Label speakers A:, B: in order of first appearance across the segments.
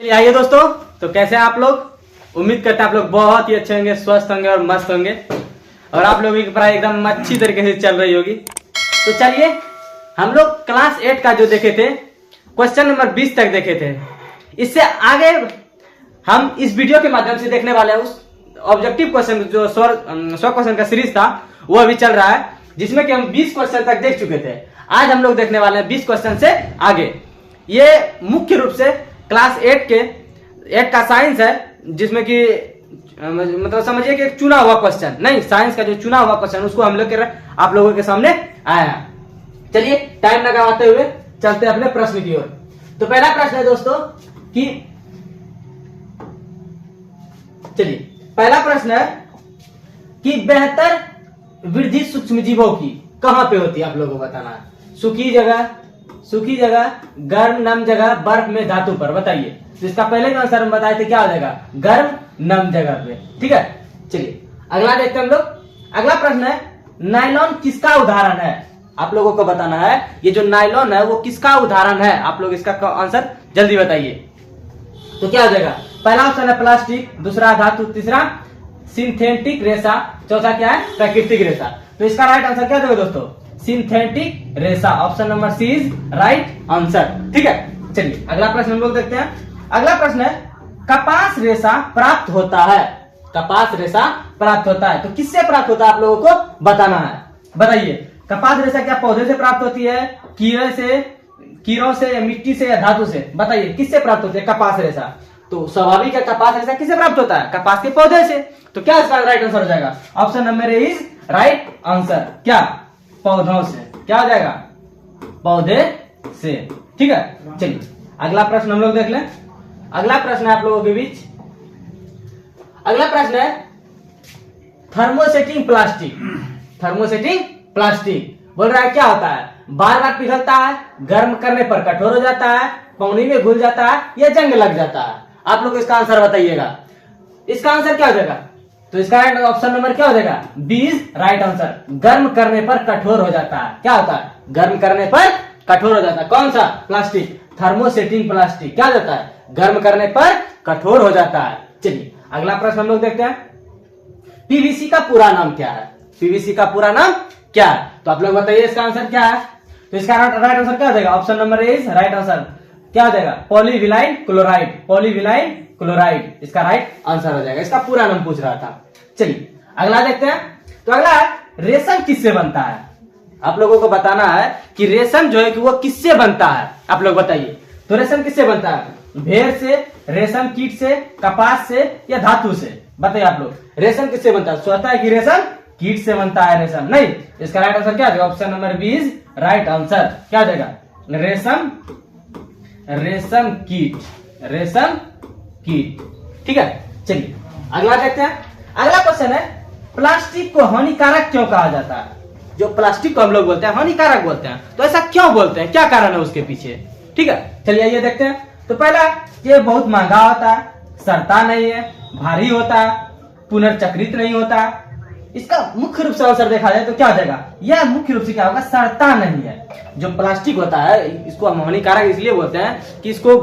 A: चलिए आइए दोस्तों, तो कैसे हैं आप लोग। उम्मीद करते हैं आप लोग बहुत ही अच्छे होंगे, स्वस्थ होंगे और मस्त होंगे और आप लोगों की पढ़ाई एकदम अच्छी तरीके से चल रही होगी। तो चलिए हम लोग क्लास 8 का जो देखे थे क्वेश्चन नंबर 20 तक देखे थे। इससे आगे हम इस वीडियो के माध्यम से देखने वाले हैं उस ऑब्जेक्टिव क्वेश्चन जो 100 क्वेश्चन का सीरीज था वो अभी चल रहा है, जिसमें कि हम 20 क्वेश्चन तक देख चुके थे। आज हम लोग देखने वाले हैं 20 क्वेश्चन से आगे। ये मुख्य रूप से क्लास 8 का साइंस है, जिसमें कि मतलब समझिए कि एक चुना हुआ क्वेश्चन नहीं, साइंस का जो चुना हुआ क्वेश्चन उसको हम लोग आप लोगों के सामने आया है। चलिए टाइम लगाते हुए चलते हैं अपने प्रश्न की ओर। तो पहला प्रश्न है दोस्तों कि चलिए पहला प्रश्न है कि बेहतर वृद्धि सूक्ष्मजीवों की कहां पे होती है, आप लोगों को बताना है। सूखी जगह, गर्म नम जगह, बर्फ में, धातु पर, बताइए। तो इसका पहले भी आंसर हम बताए थे, क्या हो जाएगा, गर्म नम जगह पे। ठीक है, चलिए अगला देखते हैं हम लोग। अगला प्रश्न है नायलॉन किसका उदाहरण है, आप लोगों को बताना है। ये जो नायलॉन है वो किसका उदाहरण है, आप लोग इसका आंसर जल्दी बताइए। तो क्या हो जाएगा, पहला ऑप्शन है प्लास्टिक, दूसरा धातु, तीसरा सिंथेटिक रेशा, चौथा क्या है, प्राकृतिक रेशा। तो इसका राइट आंसर क्या देगा दोस्तों, सिंथेटिक रेशा। Option number C is right answer. ठीक है, चलिए अगला प्रश्न हम लोग देखते हैं। अगला प्रश्न है कपास रेशा प्राप्त होता है, कपास रेशा प्राप्त होता है। तो किससे प्राप्त होता है आप लोगों को बताना है, बताइए। कपास रेशा क्या पौधे से प्राप्त होती है, कीड़ों से, या मिट्टी से, या धातु से, बताइए किससे प्राप्त होती है कपास रेशा। तो स्वाभाविक है, कपास रेशा किससे प्राप्त होता है, कपास के पौधे से। तो क्या इसका राइट आंसर हो जाएगा, option number A is right answer. क्या, पौधों से। क्या हो जाएगा, पौधे से। ठीक है, चलिए अगला प्रश्न हम लोग देख लें। अगला प्रश्न है आप लोगों के बीच, अगला प्रश्न है थर्मोसेटिंग प्लास्टिक। थर्मोसेटिंग प्लास्टिक बोल रहा है क्या होता है, बार बार पिघलता है, गर्म करने पर कठोर हो जाता है, पानी में घुल जाता है, या जंग लग जाता है। आप लोग इसका आंसर बताइएगा। इसका आंसर क्या हो जाएगा, तो इसका राइट ऑप्शन नंबर क्या हो जाएगा, बी इज राइट आंसर। गर्म करने पर कठोर हो जाता है। क्या होता है, गर्म करने पर कठोर हो जाता है। कौन सा, प्लास्टिक, थर्मोसेटिंग प्लास्टिक। क्या होता है, गर्म करने पर कठोर हो जाता है। चलिए अगला प्रश्न हम लोग देखते हैं। पीवीसी का पूरा नाम क्या है, पीवीसी का पूरा नाम क्या है। तो आप लोग बताइए इसका आंसर क्या है। तो इसका राइट आंसर क्या हो जाएगा, option number A is right answer. क्या हो जाएगा, पॉलीविनाइल क्लोराइड, पॉलीविनाइल क्लोराइड इसका राइट आंसर हो जाएगा। इसका पूरा नाम पूछ रहा था। चलिए अगला देखते हैं। तो अगला है रेशम किससे बनता है, आप लोगों को बताना है कि रेशम जो है कि वो किससे बनता है, आप लोग बताइए। तो रेशम किससे बनता है, भेड़ से, रेशम कीट से, कपास से, या धातु से, बताइए आप लोग। रेशम किससे बनता है, सोचता है कि रेशम कीट से बनता है, रेशम नहीं। इसका राइट आंसर क्या जाएगा, option number B is right answer. क्या जाएगा, रेशम कीट, रेशम कीट। ठीक है, चलिए अगला देखते हैं। अगला क्वेश्चन है प्लास्टिक को हानिकारक क्यों कहा जाता है। जो प्लास्टिक को हम लोग बोलते हैं हानिकारक बोलते हैं, तो ऐसा क्यों बोलते हैं, क्या कारण है उसके पीछे। ठीक है, चलिए ये देखते हैं। तो पहला, ये बहुत महंगा होता है, सड़ता नहीं है, भारी होता है, पुनर्चक्रित नहीं होता। इसका मुख्य रूप से आंसर देखा जाए तो क्या हो जाएगा, यह मुख्य रूप से क्या होगा, सड़ता नहीं है। जो प्लास्टिक होता है इसको हम हानिकारक इसलिए बोलते हैं कि इसको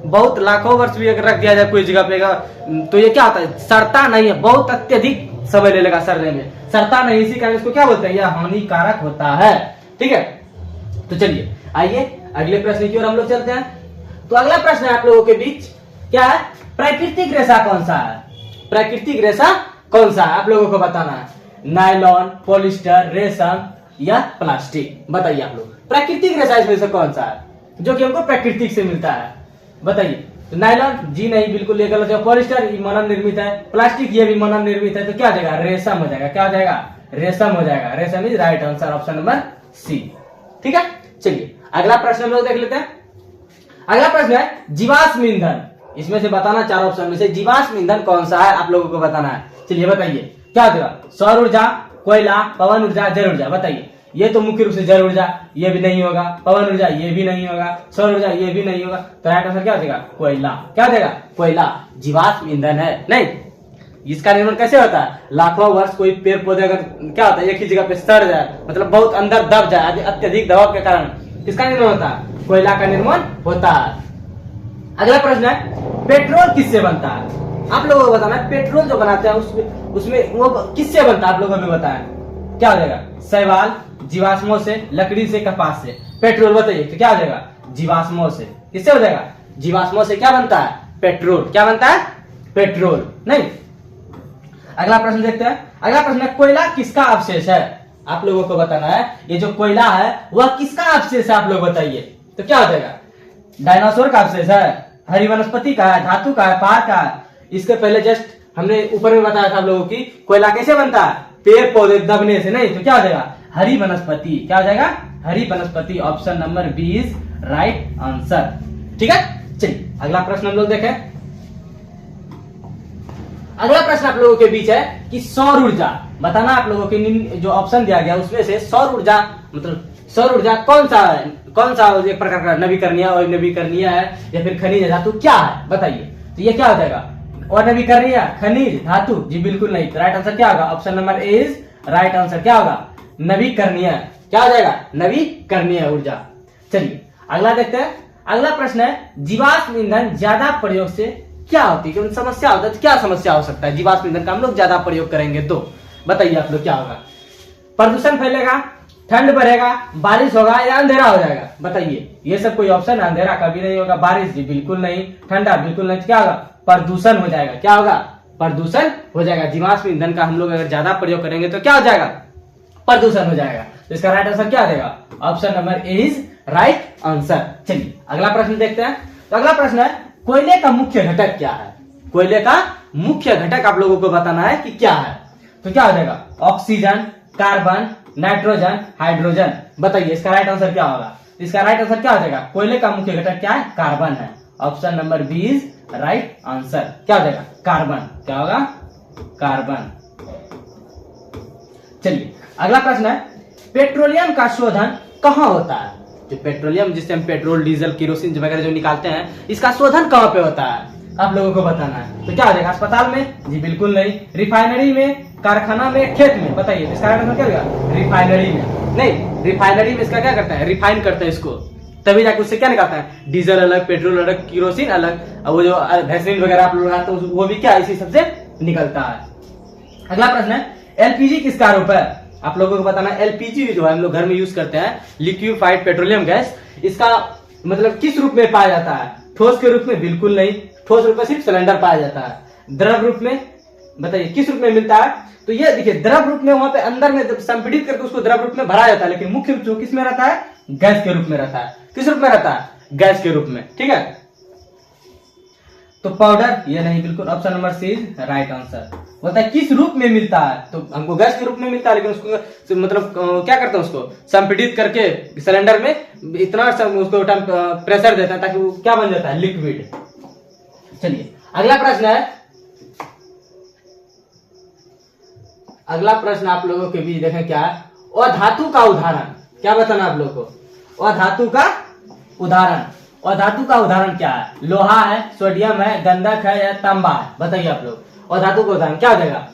A: बहुत लाखों वर्ष भी अगर रख दिया जाए कोई जगह पे तो ये क्या होता है, सड़ता नहीं है, बहुत अत्यधिक समय ले लेगा सड़ने में, सड़ता नहीं, इसी कारण इसको क्या बोलते हैं, यह हानिकारक होता है। ठीक है, तो चलिए आइए अगले प्रश्न की ओर हम लोग चलते हैं। तो अगला प्रश्न है आप लोगों के बीच, क्या है, प्राकृतिक रेशा कौन सा है, प्राकृतिक रेशा कौन सा है, आप लोगों को बताना है। नायलॉन, पॉलिस्टर, रेशम, या प्लास्टिक, बताइए आप लोग। प्राकृतिक रेशा इसमें से कौन सा है जो कि हमको प्राकृतिक से मिलता है, बताइए। तो नायलॉन, जी नहीं, बिल्कुल ये गलत है। पॉलिस्टर ये मानव निर्मित है, प्लास्टिक ये भी मानव निर्मित है। तो क्या हो जाएगा, रेशम हो जाएगा। क्या हो जाएगा, रेशम हो जाएगा। रेशम is right answer, option number C. ठीक है, चलिए अगला प्रश्न हम लोग देख लेते हैं। अगला प्रश्न है जीवाश्म ईंधन। इसमें से बताना, चार ऑप्शन में से जीवाश्म ईंधन कौन सा है, आप लोगों को बताना है। चलिए बताइए क्या होगा, सौर ऊर्जा, कोयला, पवन ऊर्जा, जल ऊर्जा, बताइए। ये तो मुख्य रूप से जल ऊर्जा, ये भी नहीं होगा। पवन ऊर्जा ये भी नहीं होगा। सौर ऊर्जा ये भी नहीं होगा। तो राइट आंसर क्या हो जाएगा, कोयला। क्या हो जाएगा, कोयला जीवाश्म ईंधन है। नहीं, इसका निर्माण कैसे होता है, लाखों वर्ष कोई पेड़ पौधे अगर क्या होता है एक ही जगह पे सड़ जाए, मतलब बहुत अंदर दब जाए, अत्यधिक दबाव के कारण किसका निर्माण होता है, कोयला का निर्माण होता है। अगला प्रश्न है पेट्रोल किससे बनता है? आप लोगों को बताना है पेट्रोल जो बनाते हैं उसमें वो किससे बनता है, आप लोगों को बताएं क्या हो जाएगा? शैवाल, जीवाश्मों से, लकड़ी से, कपास से। पेट्रोल बताइए तो क्या हो जाएगा? जीवाश्मों से। किससे हो जाएगा? जीवाश्मों से क्या बनता है? पेट्रोल। क्या बनता है? पेट्रोल। नहीं। अगला प्रश्न देखते हैं। अगला प्रश्न है कोयला किसका अवशेष है? आप लोगों को बताना है ये जो कोयला है वह किसका अवशेष है, आप लोग बताइए तो क्या हो जाएगा? डायनासोर का अवशेष है, हरी वनस्पति का है, धातु का है, पहाड़ का है। इसके पहले जस्ट हमने ऊपर में बताया था आप लोगों की कोयला कैसे बनता है? पेड़ पौधे दबने से। नहीं तो क्या हो जाएगा? हरी वनस्पति। क्या हो जाएगा? हरी वनस्पति। Option number B is right answer. ठीक है, चलिए अगला प्रश्न हम लोग देखें। अगला प्रश्न आप लोगों के बीच है कि सौर ऊर्जा बताना। आप लोगों के जो ऑप्शन दिया गया उसमें से सौर ऊर्जा मतलब सौर ऊर्जा कौन सा एक प्रकार का नवीकरणीय और नवीकरणीय है या फिर खनिज धातु क्या है बताइए? तो ये क्या हो जाएगा? और नवीकरणीय, खनिज, धातु? जी बिल्कुल नहीं। तो राइट आंसर क्या होगा? Option number A is right answer. क्या होगा? नवीकरणीय। क्या हो जाएगा? नवीकरणीय ऊर्जा। चलिए अगला देखते हैं। अगला प्रश्न है जीवाश्म ईंधन ज्यादा प्रयोग से क्या होती है? समस्या होता है तो क्या समस्या हो सकता है? जीवाश्म ईंधन का हम लोग ज्यादा प्रयोग करेंगे तो बताइए आप लोग क्या होगा? प्रदूषण फैलेगा, ठंड बढ़ेगा, बारिश होगा या अंधेरा हो जाएगा? बताइए। ये सब कोई ऑप्शन है? अंधेरा कभी नहीं होगा, बारिश जी बिल्कुल नहीं, ठंडा बिल्कुल नहीं। क्या होगा? प्रदूषण हो जाएगा। क्या होगा? प्रदूषण हो जाएगा। जीवाश्म ईंधन का हम लोग अगर ज्यादा प्रयोग करेंगे तो क्या हो जाएगा? प्रदूषण हो जाएगा। तो इसका राइट आंसर क्या देगा? Option number A is right answer. चलिए अगला प्रश्न देखते हैं। तो अगला प्रश्न है कोयले का मुख्य घटक क्या है? कोयले का मुख्य घटक आप लोगों को बताना है कि क्या है। तो क्या हो जाएगा? Oxygen, carbon, nitrogen, hydrogen. बताइए इसका राइट आंसर क्या होगा? इसका राइट आंसर क्या हो जाएगा? कोयले का मुख्य घटक क्या है? कार्बन है। Option number B is right answer. क्या हो जाएगा? कार्बन। क्या होगा? कार्बन। चलिए अगला प्रश्न है पेट्रोलियम का शोधन कहाँ होता है? जो पेट्रोलियम जिससे हम पेट्रोल, डीजल, केरोसिन वगैरह जो निकालते हैं इसका शोधन कहाँ पे होता है? आप लोगों को बताना है। तो क्या हो जाएगा? अस्पताल में? जी बिल्कुल नहीं। रिफाइनरी में, कारखाना में, खेत में? बताइए इसका आंसर क्या होगा? रिफाइनरी में। नहीं, रिफाइनरी में इसका क्या करता है? रिफाइन करता है इसको, तभी जाकर उससे क्या निकालता है? डीजल अलग, पेट्रोल अलग, केरोसिन अलग, और वो जो वैसलीन वगैरह आप लोग लगाते हैं वो भी क्या इसी सबसे निकलता है। अगला प्रश्न है एलपीजी किसका रूप है? आप लोगों को बताना एलपीजी जो है हम लोग घर में यूज करते हैं, लिक्विफाइड पेट्रोलियम गैस, इसका मतलब किस रूप में पाया जाता है? ठोस के रूप में? बिल्कुल नहीं। ठोस रूप में सिर्फ सिलेंडर पाया जाता है। द्रव रूप में? बताइए किस रूप में मिलता है? तो ये देखिए द्रव रूप में वहां पे अंदर में संपीड़ित करके उसको द्रव रूप में भरा जाता है, लेकिन मुख्य रूप से किस में रहता है? गैस के रूप में रहता है। किस रूप में रहता है? गैस के रूप में। ठीक है, तो पाउडर ये नहीं, बिल्कुल option number C is right answer. बोलता है किस रूप में मिलता है? तो हमको गैस के रूप में मिलता है, लेकिन उसको मतलब क्या करते हैं? उसको संपीड़ित करके सिलेंडर में इतना उसको प्रेशर देता है ताकि वो क्या बन जाता है? लिक्विड। चलिए अगला प्रश्न है। अगला प्रश्न आप लोगों के बीच देखें क्या है? अधातु का उदाहरण। क्या बताना आप लोगों को? अधातु का उदाहरण। अधातु का उदाहरण क्या है? लोहा है, सोडियम है, गंधक है या तांबा है? बताइए आप लोग। अधातु का उदाहरण क्या हो जाएगा?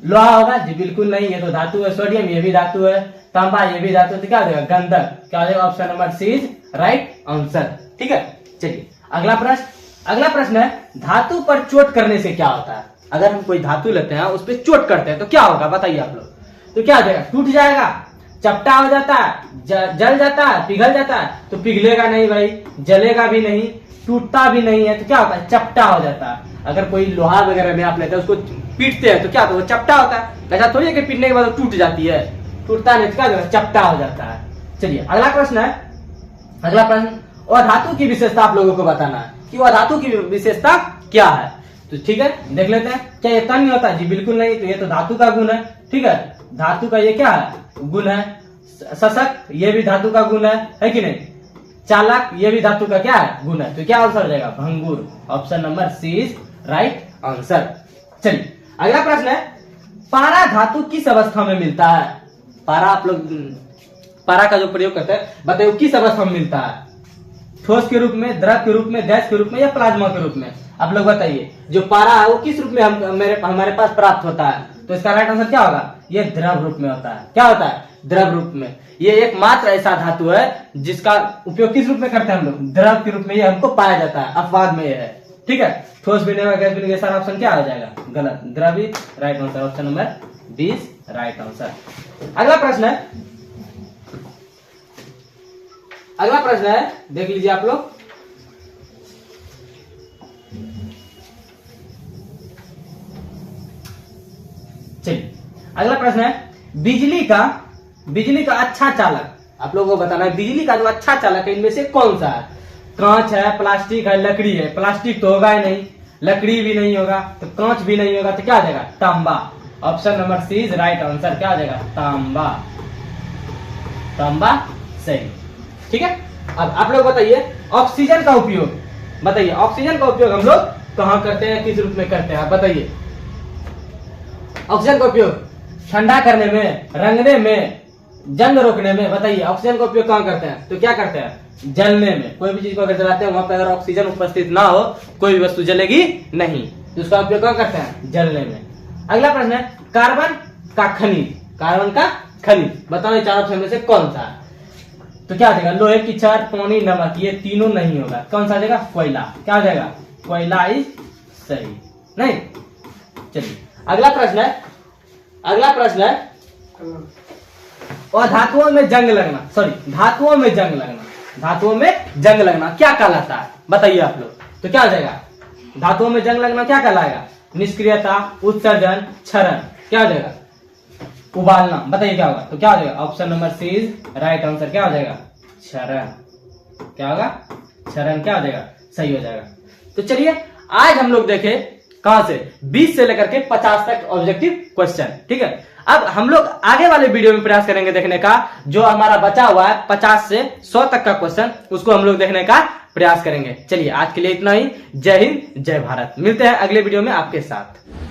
A: लोहा होगा? जी बिल्कुल नहीं, ये तो धातु है। सोडियम ये भी धातु है, तांबा ये भी धातु है, तो क्या हो जाएगा? गंधक। क्या हो जाएगा? Option number C is right answer. ठीक है, चलिए अगला प्रश्न। अगला प्रश्न है धातु पर चोट करने से क्या होता है? अगर हम कोई धातु लेते हैं उस पर चोट करते हैं तो क्या होगा? बताइए आप लोग। तो क्या हो जाएगा? टूट जाएगा, चपटा हो जाता है, जल जाता है, पिघल जाता है? तो पिघलेगा नहीं भाई, जलेगा भी नहीं, टूटता भी नहीं है, तो क्या होता है? चपटा हो जाता है। अगर कोई लोहा वगैरह में आप लेते हैं उसको पीटते हैं तो क्या होता है? वो चपटा होता है। ऐसा थोड़ी है कि पीटने के बाद टूट जाती है, टूटता नहीं, तो क्या होता है? चपटा हो जाता है। चलिए अगला प्रश्न है। अगला प्रश्न अधातु की विशेषता आप लोगों को बताना है कि अधातु की विशेषता क्या है। तो ठीक है, देख लेते हैं। क्या ये तन्य होता है? जी बिल्कुल नहीं, तो ये तो धातु का गुण है। ठीक है, धातु का ये क्या है? गुण है। सशक्त ये भी धातु का गुण है कि नहीं? चालक ये भी धातु का क्या है? गुण है। तो क्या आंसर हो जाएगा? भंगुर। Option number C is right answer. चलिए अगला प्रश्न है पारा धातु किस अवस्था में मिलता है? पारा आप लोग पारा का जो प्रयोग करते हैं बताइए किस अवस्था में मिलता है? ठोस के रूप में, द्रव के रूप में, गैस के रूप में या प्लाज्मा के रूप में? आप लोग बताइए। जो पारा है वो किस रूप में हमारे पास प्राप्त होता है? तो इसका राइट आंसर क्या होगा? ये द्रव रूप में होता है। क्या होता है? द्रव रूप में। ये एकमात्र ऐसा धातु है जिसका उपयोग किस रूप में करते हैं हम लोग, द्रव के रूप में ये हमको पाया जाता है। अपवाद में ये है, ठीक है। ठोस भी नहीं होगा, गैस भी नहीं, सारा ऑप्शन क्या हो जाएगा, गलत, द्रवित right answer, option number 20 right answer. अगला प्रश्न है, अगला प्रश्न है, देख लीजिए आप लोग। चलिए अगला प्रश्न है, बिजली का अच्छा चालक, आप लोगों को बताना है बिजली का जो अच्छा चालक है इनमें से कौन सा है। कांच है, प्लास्टिक है, लकड़ी है। प्लास्टिक तो होगा ही नहीं, लकड़ी भी नहीं होगा, तो कांच भी नहीं होगा, तो क्या आ जाएगा, तांबा। Option number C is right answer, क्या आ जाएगा, तांबा। तांबा सही, ठीक है। अब आप लोग बताइए ऑक्सीजन का उपयोग, बताइए ऑक्सीजन का उपयोग हम लोग कहां करते हैं, किस रूप में करते हैं, आप बताइए। ऑक्सीजन का उपयोग ठंडा करने में, रंगने में, जंग रोकने में, बताइए ऑक्सीजन का उपयोग कहां करते हैं, तो क्या करते हैं, जलने में। कोई भी चीज को अगर जलाते हैं वहां पर अगर ऑक्सीजन उपस्थित ना हो कोई भी वस्तु जलेगी नहीं, तो उसका उपयोग कहां करते हैं, जलने में। अगला प्रश्न है, कार्बन का खनिज, कार्बन का खनिज बताओ चार ऑप्शन में से कौन सा है, तो क्या आ जाएगा, लोहे की छड़, पानी, नमक, ये तीनों नहीं होगा, कौन सा आ जाएगा, कोयला। क्या आ जाएगा, कोयला इज सही, नहीं। चलिए अगला प्रश्न है, अगला प्रश्न है, और धातुओं में जंग लगना, सॉरी धातुओं में जंग लगना, धातुओं में जंग लगना क्या कहलाता है, बताइए आप लोग, तो क्या आ जाएगा, धातुओं में जंग लगना क्या कहलाएगा, निष्क्रियता, उत्सर्जन, क्षरण, क्या आ जाएगा, उबालना, बताइए क्या होगा, तो क्या आ जाएगा, option number C is right answer, क्या हो जाएगा, क्षरण। क्या होगा, क्षरण, क्या हो जाएगा, सही हो जाएगा। तो चलिए आज हम लोग देखे कहां से 20 से लेकर के 50 तक ऑब्जेक्टिव क्वेश्चन, ठीक है। अब हम लोग आगे वाले वीडियो में प्रयास करेंगे देखने का जो हमारा बचा हुआ है 50 से 100 तक का क्वेश्चन, उसको हम लोग देखने का प्रयास करेंगे। चलिए आज के लिए इतना ही, जय हिंद जय भारत, मिलते हैं अगले वीडियो में आपके साथ।